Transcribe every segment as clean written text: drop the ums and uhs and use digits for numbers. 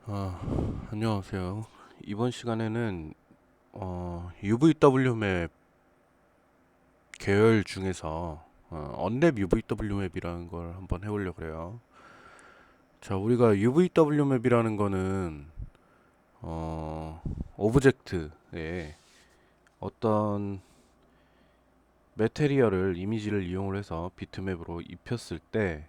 안녕하세요. 이번 시간에는 UVW 맵 계열 중에서 언랩 UVW 맵이라는 걸 한번 해보려고 그래요. 자, 우리가 UVW 맵이라는 거는 오브젝트에 어떤 매테리얼을 이미지를 이용을 해서 비트맵으로 입혔을 때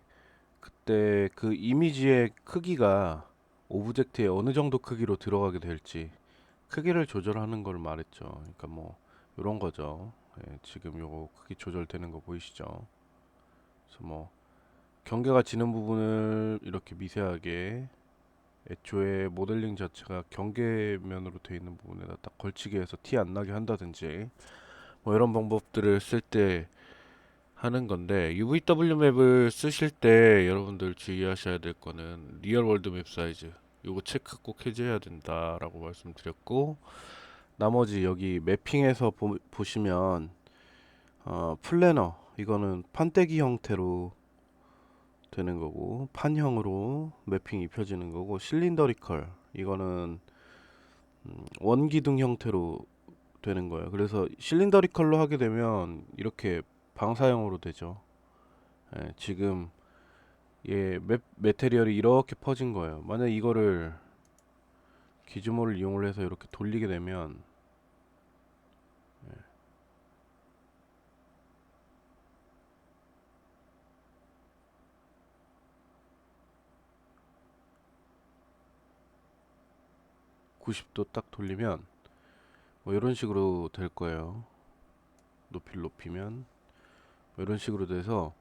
그때 그 이미지의 크기가 오브젝트에 어느 정도 크기로 들어가게 될지 크기를 조절하는 걸 말했죠. 그러니까 뭐 이런 거죠. 예, 지금 요거 크기 조절되는 거 보이시죠? 그래서 뭐 경계가 지는 부분을 이렇게 미세하게 애초에 모델링 자체가 경계면으로 되어 있는 부분에다 딱 걸치게 해서 티 안 나게 한다든지 뭐 이런 방법들을 쓸 때 하는 건데 UVW 맵을 쓰실 때 여러분들 주의하셔야 될 거는 리얼 월드 맵 사이즈 요거 체크 꼭 해줘야 된다라고 말씀드렸고 나머지 여기 매핑에서 보시면 플래너 이거는 판때기 형태로 되는 거고 판형으로 매핑 입혀지는 거고 실린더리컬 이거는 원기둥 형태로 되는 거예요. 그래서 실린더리컬로 하게 되면 이렇게 방사형으로 되죠. 예, 지금 메테리얼이 이렇게 퍼진 거예요. 만약 이거를 기즈모를 이용을 해서 이렇게 돌리게 되면 90도 딱 돌리면 뭐 이런 식으로 될 거예요. 높이를 높이면 뭐 이런 식으로 돼서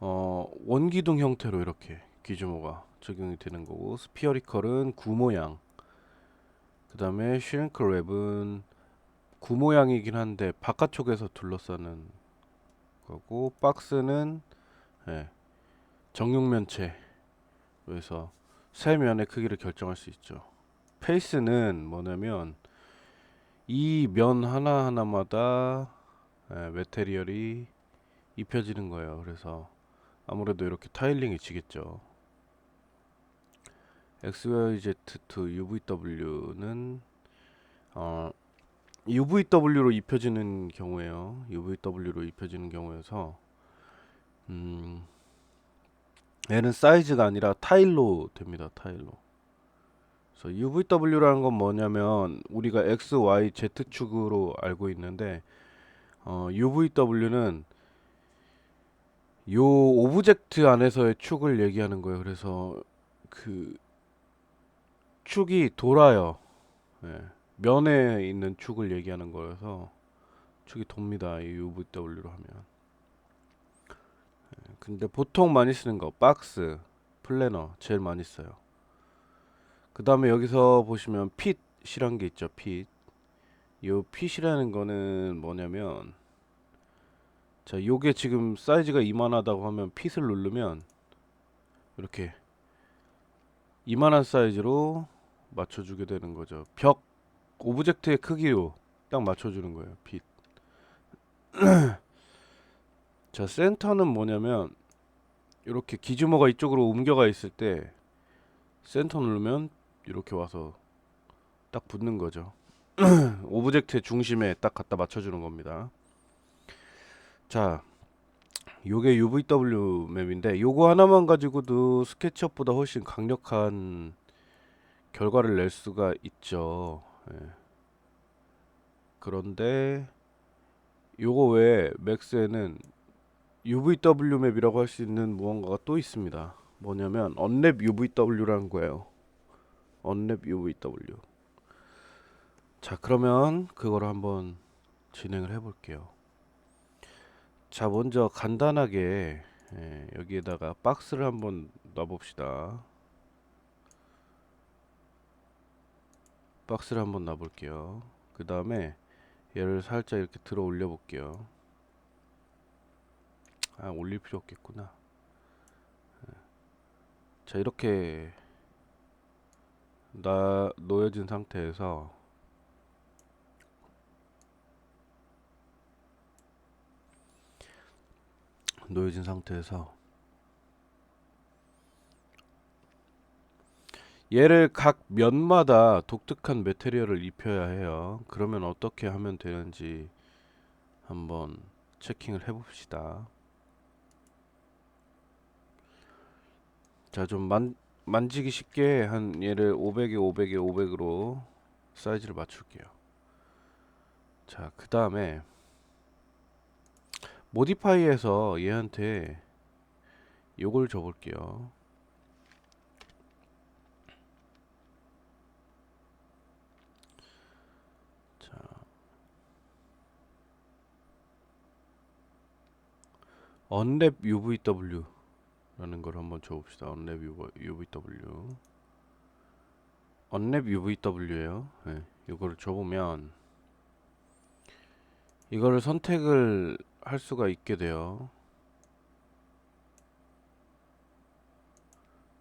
원기둥 형태로 이렇게 기즈모가 적용이 되는 거고 스피어리컬은 구 모양 그 다음에 슈링크랩은 구 모양이긴 한데 바깥쪽에서 둘러싸는 거고 박스는 예, 정육면체 그래서 세 면의 크기를 결정할 수 있죠. 페이스는 뭐냐면 이 면 하나하나마다 메테리얼이 입혀지는 거예요. 그래서 아무래도 이렇게 타일링이 지겠죠. XYZ to UVW는 UVW로 입혀지는 경우에요. UVW로 입혀지는 경우여서 음, 얘는 사이즈가 아니라 타일로 됩니다. 타일로. 그래서 UVW라는 건 뭐냐면 우리가 X, Y, Z축으로 알고 있는데 UVW는 요 오브젝트 안에서의 축을 얘기하는 거예요. 그래서 그 축이 돌아요. 예. 면에 있는 축을 얘기하는 거여서 축이 돕니다. 이 UVW로 하면. 근데 보통 많이 쓰는 거 박스, 플래너 제일 많이 써요. 그 다음에 여기서 보시면 핏이란 게 있죠. 핏. 요 핏이라는 거는 뭐냐면 자 요게 지금 사이즈가 이만하다고 하면 핏을 누르면 이렇게 이만한 사이즈로 맞춰주게 되는 거죠. 벽 오브젝트의 크기로 딱 맞춰주는 거예요. 핏. 자 센터는 뭐냐면 이렇게 기즈모가 이쪽으로 옮겨가 있을 때 센터 누르면 이렇게 와서 딱 붙는 거죠. 오브젝트의 중심에 딱 갖다 맞춰주는 겁니다. 자, 요게 UVW 맵인데 요거 하나만 가지고도 스케치업보다 훨씬 강력한 결과를 낼 수가 있죠. 예. 그런데 요거 외에 맥스에는 UVW 맵이라고 할 수 있는 무언가가 또 있습니다. 뭐냐면 언랩 UVW라는 거예요. 언랩 UVW. 자, 그러면 그걸 한번 진행을 해볼게요. 자, 먼저 간단하게 여기에다가 박스를 한번 놔봅시다. 박스를 한번 놔볼게요. 그 다음에 얘를 살짝 이렇게 들어 올려 볼게요. 아, 올릴 필요 없겠구나. 자, 이렇게 놓여진 상태에서 놓여진 상태에서 얘를 각 면마다 독특한 매테리얼을 입혀야 해요. 그러면 어떻게 하면 되는지 한번 체킹을 해봅시다. 자, 좀 만지기 쉽게 한 얘를 500에 500에 500으로 사이즈를 맞출게요. 자, 그 다음에 모디파이에서 얘한테 요걸 줘볼게요. 자, 언랩 UVW 라는 걸 한번 줘봅시다. 언랩 UVW. 언랩 UVW예요. 네, 이거를 줘보면 이거를 선택을 할 수가 있게 돼요.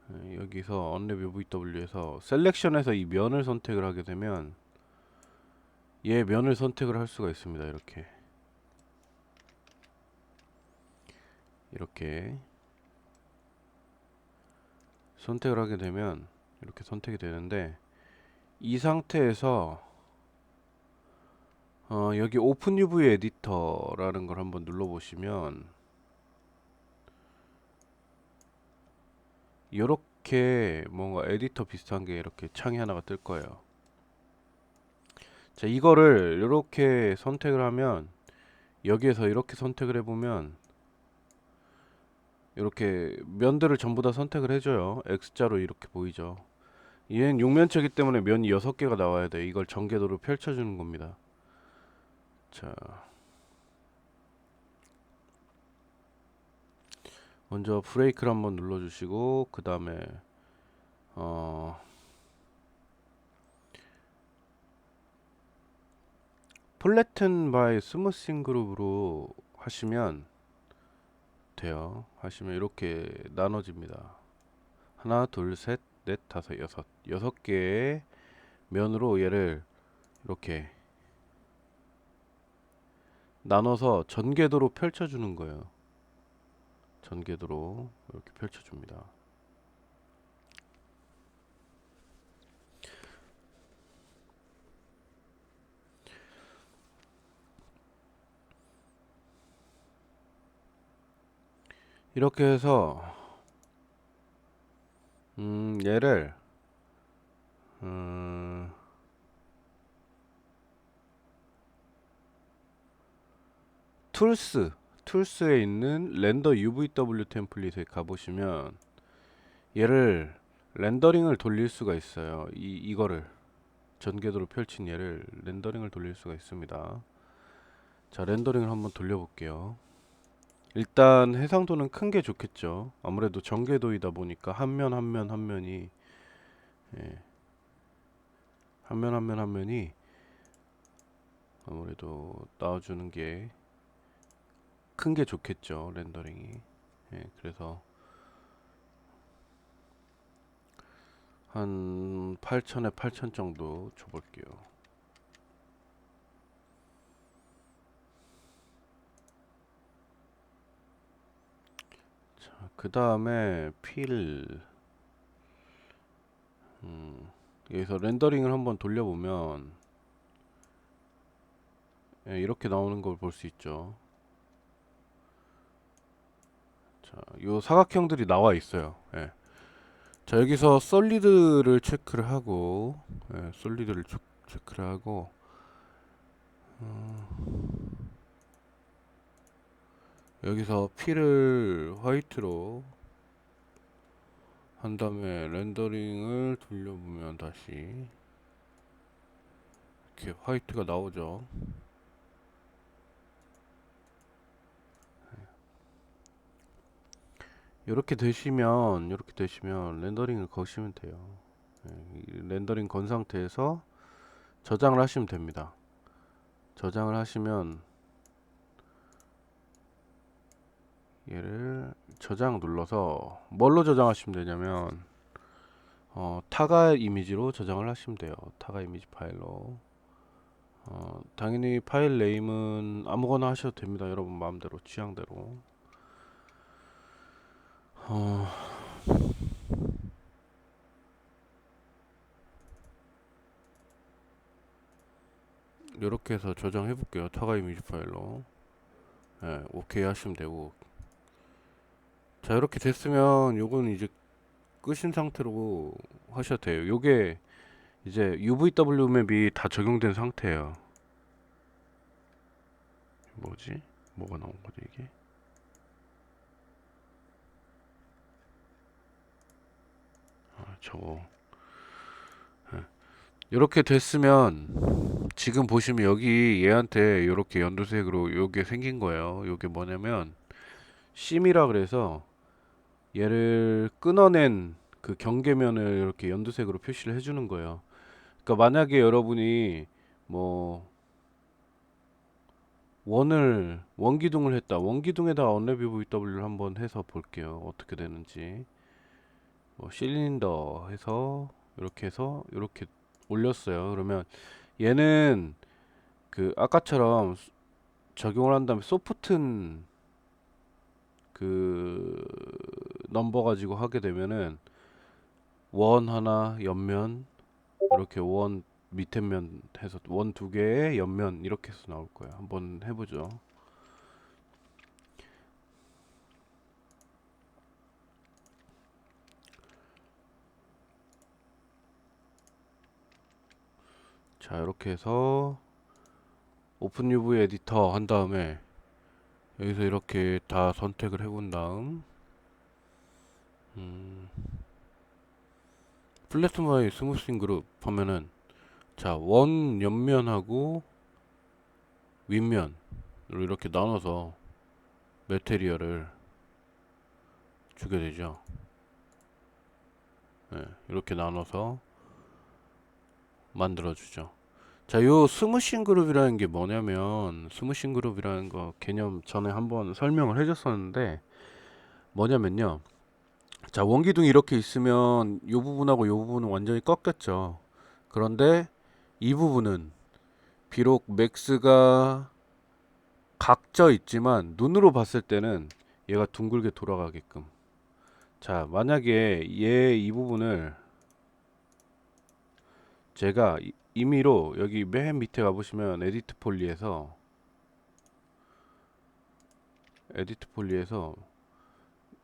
네, 여기서 언랩 UVW에서 셀렉션에서 이 면을 선택을 하게 되면 얘 면을 선택을 할 수가 있습니다. 이렇게 선택을 하게 되면 이렇게 선택이 되는데 이 상태에서 여기 오픈 UV 에디터라는 걸 한번 눌러보시면 이렇게 뭔가 에디터 비슷한 게 이렇게 창이 하나가 뜰 거예요. 자, 이거를 이렇게 선택을 하면 여기에서 이렇게 선택을 해보면 이렇게 면들을 전부 다 선택을 해줘요. X자로 이렇게 보이죠. 얘는 육면체이기 때문에 면이 6개가 나와야 돼. 이걸 전개도로 펼쳐주는 겁니다. 자, 먼저 브레이크를 한번 눌러주시고 그 다음에 플래튼 바이 스무싱 그룹으로 하시면 돼요. 하시면 이렇게 나눠집니다. 하나, 둘, 셋, 넷, 다섯, 여섯. 6개의 면으로 얘를 이렇게 나눠서 전개도로 펼쳐주는 거예요. 전개도로 이렇게 펼쳐줍니다. 이렇게 해서 얘를 툴스에 있는 렌더 UVW 템플릿에 가보시면 얘를 렌더링을 돌릴 수가 있어요. 이거를 전개도로 펼친 얘를 렌더링을 돌릴 수가 있습니다. 자, 렌더링을 한번 돌려볼게요. 일단 해상도는 큰 게 좋겠죠. 아무래도 전개도이다 보니까 한 면 한 면 한 면이 예, 한 면이 아무래도 나와주는 게 큰 게 좋겠죠. 렌더링이. 예, 그래서 한 8000에 8000 정도 줘볼게요. 자, 그 다음에 여기서 렌더링을 한번 돌려보면 예, 이렇게 나오는 걸 볼 수 있죠. 자, 요 사각형들이 나와 있어요. 예. 자, 여기서 솔리드를 체크를 하고 예, 솔리드를 체크를 하고 여기서 필을 화이트로 한 다음에 렌더링을 돌려보면 다시 이렇게 화이트가 나오죠. 이렇게 되시면 렌더링을 거시면 돼요. 예, 렌더링 건 상태에서 저장을 하시면 됩니다. 저장을 하시면 얘를 저장 눌러서 뭘로 저장하시면 되냐면 타가 이미지로 저장을 하시면 돼요. 타가 이미지 파일로. 당연히 파일 네임은 아무거나 하셔도 됩니다. 여러분 마음대로 취향대로. 어, 이렇게 해서 저장해 볼게요. 타가 이미지 파일로. 예, 오케이 하시면 되고. 자, 이렇게 됐으면 요건 이제 끄신 상태로 하셔도 돼요. 요게 이제 UVW 맵이 다 적용된 상태예요. 뭐지? 뭐가 나온 거지 이게? 저거. 이렇게 됐으면 지금 보시면 여기 얘한테 이렇게 연두색으로 요게 생긴 거예요. 요게 뭐냐면 심이라 그래서 얘를 끊어낸 그 경계면을 이렇게 연두색으로 표시를 해주는 거예요. 그러니까 만약에 여러분이 뭐 원기둥을 했다. 원기둥에다가 언랩 VW를 한번 해서 볼게요. 어떻게 되는지. 뭐 실린더 해서 이렇게 올렸어요. 그러면 얘는 그 아까처럼 적용을 한 다음에 소프튼 그 넘버 가지고 하게 되면은 원 하나 옆면 이렇게 원 밑에 면 해서 원 두 개의 옆면 이렇게 해서 나올 거예요. 한번 해보죠. 자, 이렇게 해서 오픈 UV 에디터 한 다음에 여기서 이렇게 다 선택을 해본 다음 플랫마이 스무싱 그룹 하면은 자, 원 옆면하고 윗면으로 이렇게 나눠서 매테리얼을 주게 되죠. 네, 이렇게 나눠서 만들어 주죠. 자, 요 스무싱 그룹이라는 게 뭐냐면 스무싱 그룹이라는 거 개념 전에 한번 설명을 해줬었는데 뭐냐면요. 자, 원기둥이 이렇게 있으면 요 부분하고 요 부분은 완전히 꺾였죠. 그런데 이 부분은 비록 맥스가 각져 있지만 눈으로 봤을 때는 얘가 둥글게 돌아가게끔. 자, 만약에 얘 이 부분을 제가 임의로 여기 맨 밑에 가보시면 에디트 폴리에서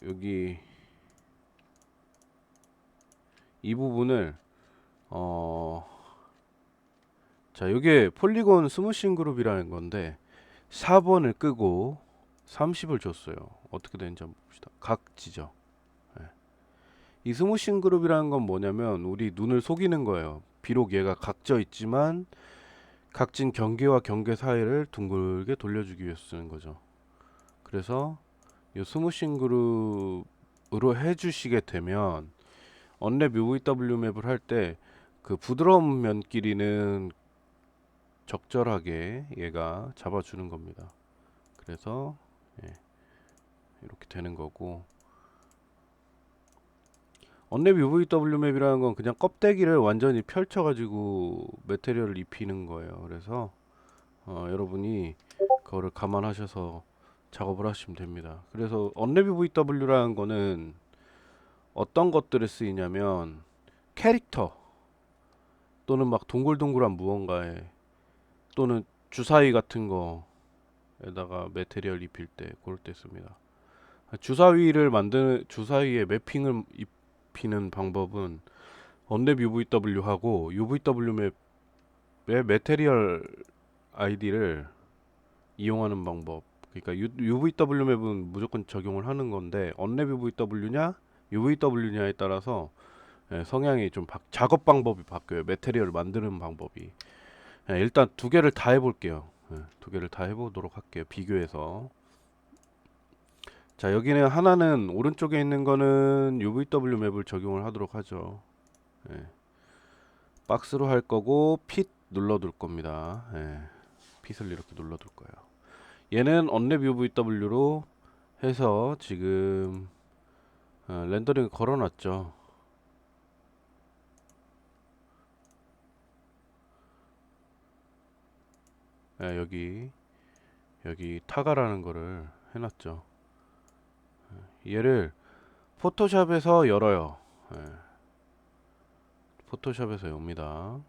여기 이 부분을 어, 자, 요게 폴리곤 스무싱 그룹이라는 건데 4번을 끄고 30을 줬어요. 어떻게 되는지 한번 봅시다. 각지죠. 예. 이 스무싱 그룹이라는 건 뭐냐면 우리 눈을 속이는 거예요. 비록 얘가 각져 있지만 각진 경계와 경계 사이를 둥글게 돌려주기 위해서 쓰는 거죠. 그래서 이 스무싱 그룹으로 해주시게 되면 언랩 UVW 맵을 할 때 그 부드러운 면 길이는 적절하게 얘가 잡아주는 겁니다. 그래서 예, 이렇게 되는 거고 언랩 UVW 맵이라는 건 그냥 껍데기를 완전히 펼쳐가지고 매테리얼을 입히는 거예요. 그래서 여러분이 그거를 감안하셔서 작업을 하시면 됩니다. 그래서 언랩 UVW라는 거는 어떤 것들에 쓰이냐면 캐릭터 또는 막 동글동글한 무언가에 또는 주사위 같은 거에다가 매테리얼 입힐 때 그럴 때 씁니다. 주사위에 매핑을 입히는 방법은 언랩 UVW하고 UVW 맵의 매테리얼 아이디를 이용하는 방법. 그러니까 UVW 맵은 무조건 적용을 하는 건데 언랩 UVW냐 UVW냐에 따라서 성향이 좀 작업 방법이 바뀌어요. 매테리얼을 만드는 방법이. 일단 두 개를 다 해볼게요. 두 개를 다 해보도록 할게요. 비교해서. 자, 여기는 하나는 오른쪽에 있는 거는 UVW 맵을 적용을 하도록 하죠. 예, 박스로 할 거고 핏 눌러둘 겁니다. 핏을 이렇게 눌러둘 거예요. 얘는 언랩 UVW로 해서 지금 렌더링 걸어놨죠. 여기 타가라는 거를 해놨죠. 얘를 포토샵에서 열어요. 예, 포토샵에서 엽니다.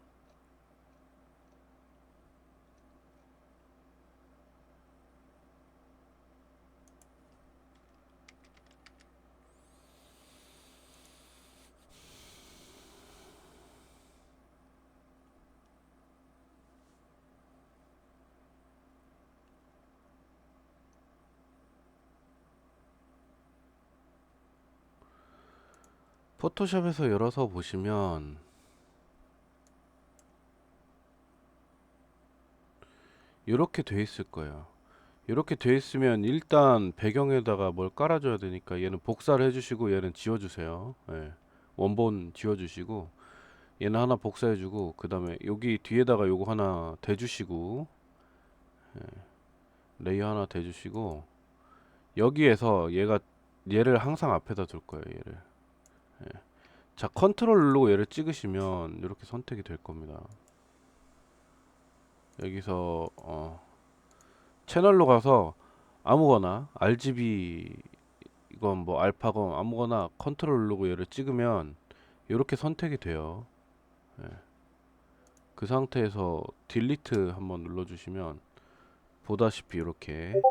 포토샵에서 열어서 보시면 이렇게 돼 있을 거예요. 이렇게 돼 있으면 일단 배경에다가 뭘 깔아줘야 되니까 얘는 복사를 해주시고 얘는 지워주세요. 예. 원본 지워주시고 얘는 하나 복사해주고 그 다음에 여기 뒤에다가 요거 하나 대주시고 레이어 하나 대주시고 여기에서 얘를 항상 앞에다 둘 거예요. 얘를. 자, 컨트롤 누르고 얘를 찍으시면 이렇게 선택이 될 겁니다. 여기서 채널로 가서 아무거나 RGB 이건 뭐 알파건 아무거나 컨트롤 누르고 얘를 찍으면 이렇게 선택이 돼요. 예. 그 상태에서 딜리트 한번 눌러주시면 보다시피 이렇게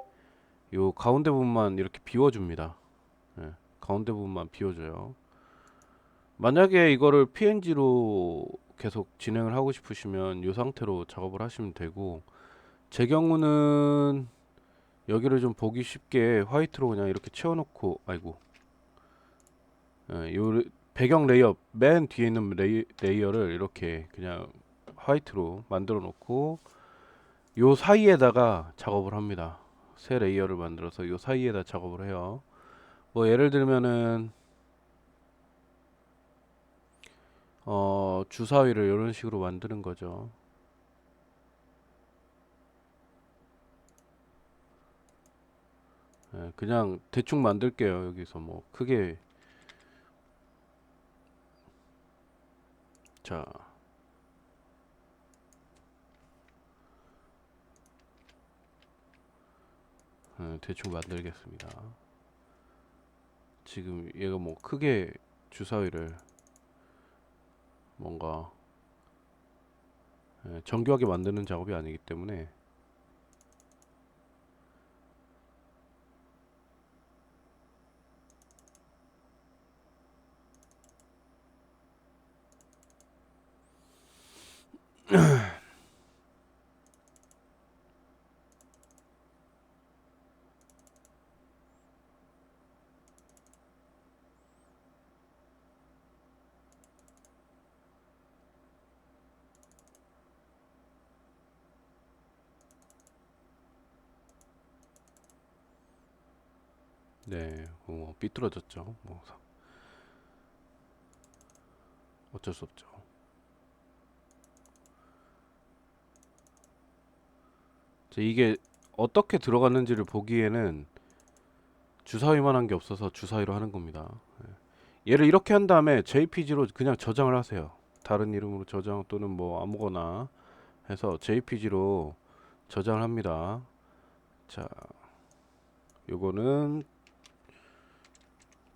요 가운데 부분만 이렇게 비워줍니다. 예. 가운데 부분만 비워줘요. 만약에 이거를 PNG로 계속 진행을 하고 싶으시면 이 상태로 작업을 하시면 되고, 제 경우는 여기를 좀 보기 쉽게 화이트로 그냥 이렇게 채워놓고, 아이고, 요 배경 레이어 맨 뒤에 있는 레이어를 이렇게 그냥 화이트로 만들어 놓고 요 사이에다가 작업을 합니다. 새 레이어를 만들어서 요 사이에다 작업을 해요. 뭐 예를 들면은 주사위를 이런 식으로 만드는 거죠. 그냥 대충 만들게요. 여기서 뭐 크게. 자, 대충 만들겠습니다. 지금 얘가 뭐 크게 주사위를 뭔가 정교하게 만드는 작업이 아니기 때문에 네, 뭐 삐뚤어졌죠. 뭐 어쩔 수 없죠. 이게 어떻게 들어갔는지를 보기에는 주사위만 한 게 없어서 주사위로 하는 겁니다. 얘를 이렇게 한 다음에 JPG로 그냥 저장을 하세요. 다른 이름으로 저장 또는 뭐 아무거나 해서 JPG로 저장을 합니다. 자, 요거는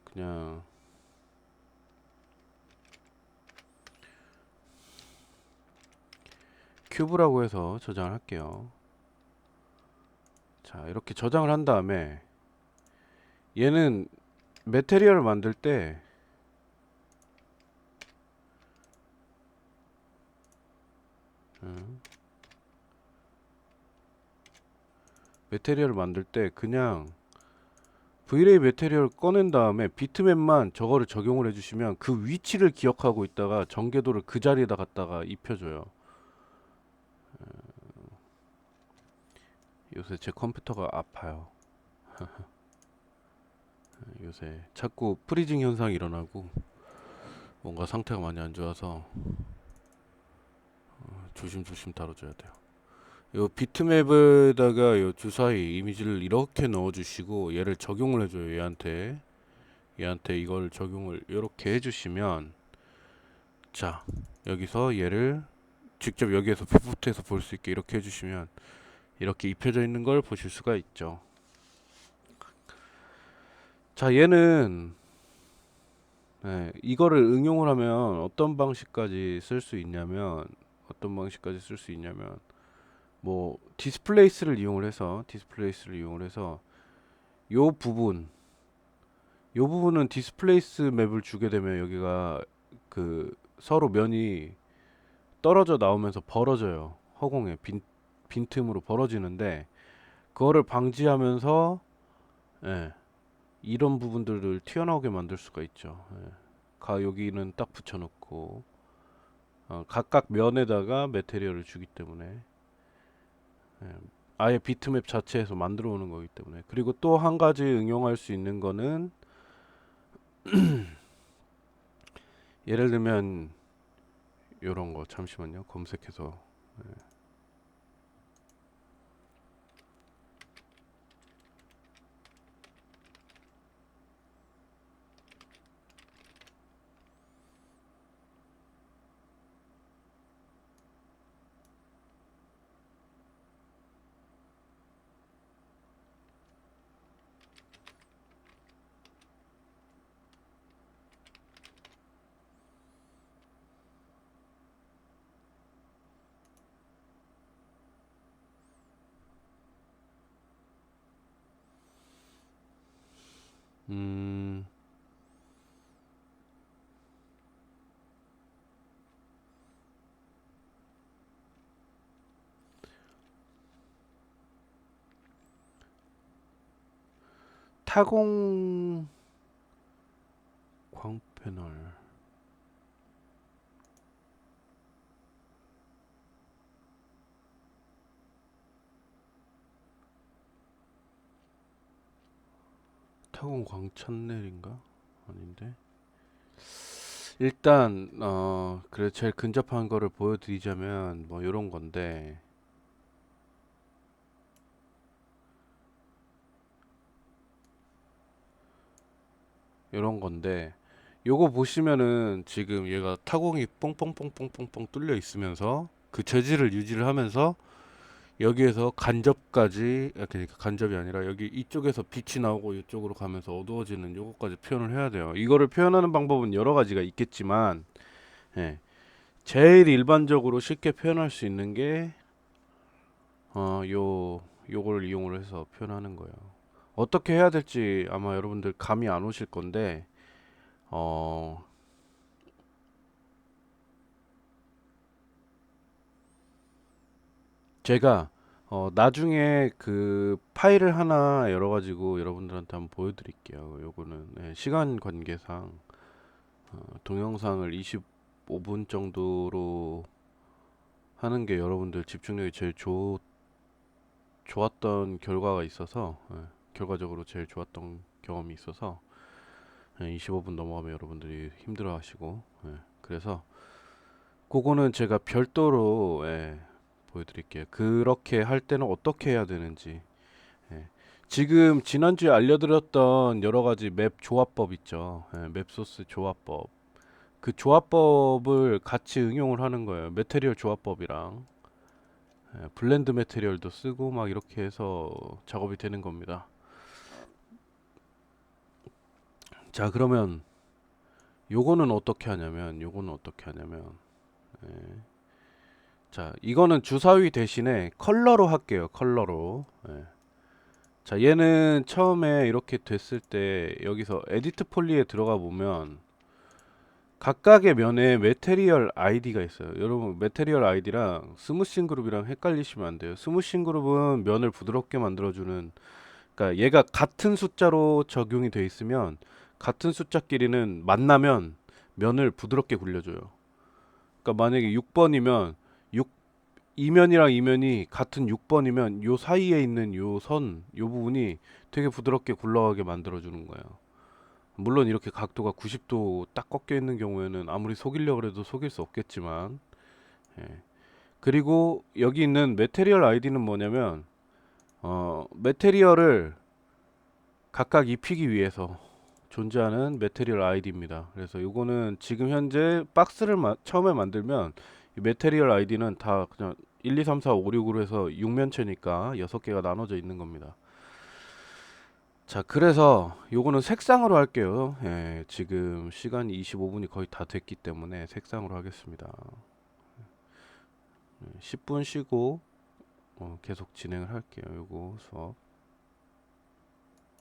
그냥 큐브라고 해서 저장을 할게요. 자, 이렇게 저장을 한 다음에 얘는 매테리얼을 만들 때 매테리얼을 만들 때 그냥 V-ray 매테리얼 꺼낸 다음에 비트맵만 저거를 적용을 해주시면 그 위치를 기억하고 있다가 전개도를 그 자리에다 갖다가 입혀줘요. 요새 제 컴퓨터가 아파요. 요새 자꾸 프리징 현상이 일어나고 뭔가 상태가 많이 안 좋아서 조심조심 다뤄줘야 돼요. 요 비트맵에다가 요 주사위 이미지를 이렇게 넣어주시고 얘를 적용을 해줘요. 얘한테 이걸 적용을 이렇게 해주시면, 자, 여기서 얘를 직접 여기에서 뷰포트에서 볼 수 있게 이렇게 해주시면 이렇게 입혀져 있는 걸 보실 수가 있죠. 자, 얘는 이거를 응용을 하면 어떤 방식까지 쓸 수 있냐면 뭐 디스플레이스를 이용을 해서 요 부분 요 부분은 디스플레이스 맵을 주게 되면 여기가 그 서로 면이 떨어져 나오면서 벌어져요. 허공에 빈틈으로 벌어지는데 그거를 방지하면서 예, 이런 부분들을 튀어나오게 만들 수가 있죠. 예. 여기는 딱 붙여놓고 각각 면에다가 메테리얼을 주기 때문에 예, 아예 비트맵 자체에서 만들어 오는 거기 때문에. 그리고 또 한 가지 응용할 수 있는 거는 예를 들면 요런 거 잠시만요. 검색해서 음, 타공 광 패널 타공 광 찬넬인가? 아닌데. 일단 그래 제일 근접한 거를 보여드리자면 뭐 요런 건데 요런 건데 요거 보시면은 지금 얘가 타공이 뽕뽕뽕뽕뽕뽕 뚫려 있으면서 그 재질을 유지를 하면서 여기에서 간접까지 그러니까 간접이 아니라 여기 이쪽에서 빛이 나오고 이쪽으로 가면서 어두워지는 요거까지 표현을 해야 돼요. 이거를 표현하는 방법은 여러 가지가 있겠지만 예, 제일 일반적으로 쉽게 표현할 수 있는 게 요걸 이용을 해서 표현하는 거예요. 어떻게 해야 될지 아마 여러분들 감이 안 오실 건데 어 제가 나중에 그 파일을 하나 열어가지고 여러분들한테 한번 보여드릴게요. 요거는 시간 관계상 동영상을 25분 정도로 하는 게 여러분들 집중력이 제일 좋았던 결과가 있어서 결과적으로 제일 좋았던 경험이 있어서 25분 넘어가면 여러분들이 힘들어 하시고 그래서 그거는 제가 별도로 보여드릴게요. 그렇게 할 때는 어떻게 해야 되는지. 예. 지금 지난주에 알려드렸던 여러 가지 맵 조합법 있죠. 맵 소스 조합법. 그 조합법을 같이 응용을 하는 거예요. 메테리얼 조합법이랑 블렌드 메테리얼도 쓰고 막 이렇게 해서 작업이 되는 겁니다. 자, 그러면 요거는 어떻게 하냐면 예. 자, 이거는 주사위 대신에 컬러로 할게요. 컬러로. 자, 얘는 처음에 이렇게 됐을 때 여기서 에디트 폴리에 들어가 보면 각각의 면에 메테리얼 아이디가 있어요. 여러분 메테리얼 아이디랑 스무싱 그룹이랑 헷갈리시면 안 돼요. 스무싱 그룹은 면을 부드럽게 만들어주는, 그러니까 얘가 같은 숫자로 적용이 돼 있으면 같은 숫자끼리는 만나면 면을 부드럽게 굴려줘요. 그러니까 만약에 6번이면 6 이면이랑 이면이 같은 6번이면 요 사이에 있는 요 선, 요 부분이 되게 부드럽게 굴러가게 만들어 주는 거예요. 물론 이렇게 각도가 90도 딱 꺾여 있는 경우에는 아무리 속이려고 해도 속일 수 없겠지만 예. 그리고 여기 있는 메테리얼 아이디는 뭐냐면 메테리얼을 각각 입히기 위해서 존재하는 메테리얼 아이디입니다. 그래서 요거는 지금 현재 박스를 처음에 만들면 이 메테리얼 아이디는 다 그냥 1, 2, 3, 4, 5, 6으로 해서 6면체니까 6개가 나눠져 있는 겁니다. 자, 그래서 요거는 색상으로 할게요. 지금 시간이 25분이 거의 다 됐기 때문에 색상으로 하겠습니다. 10분 쉬고 계속 진행을 할게요. 요거 수업.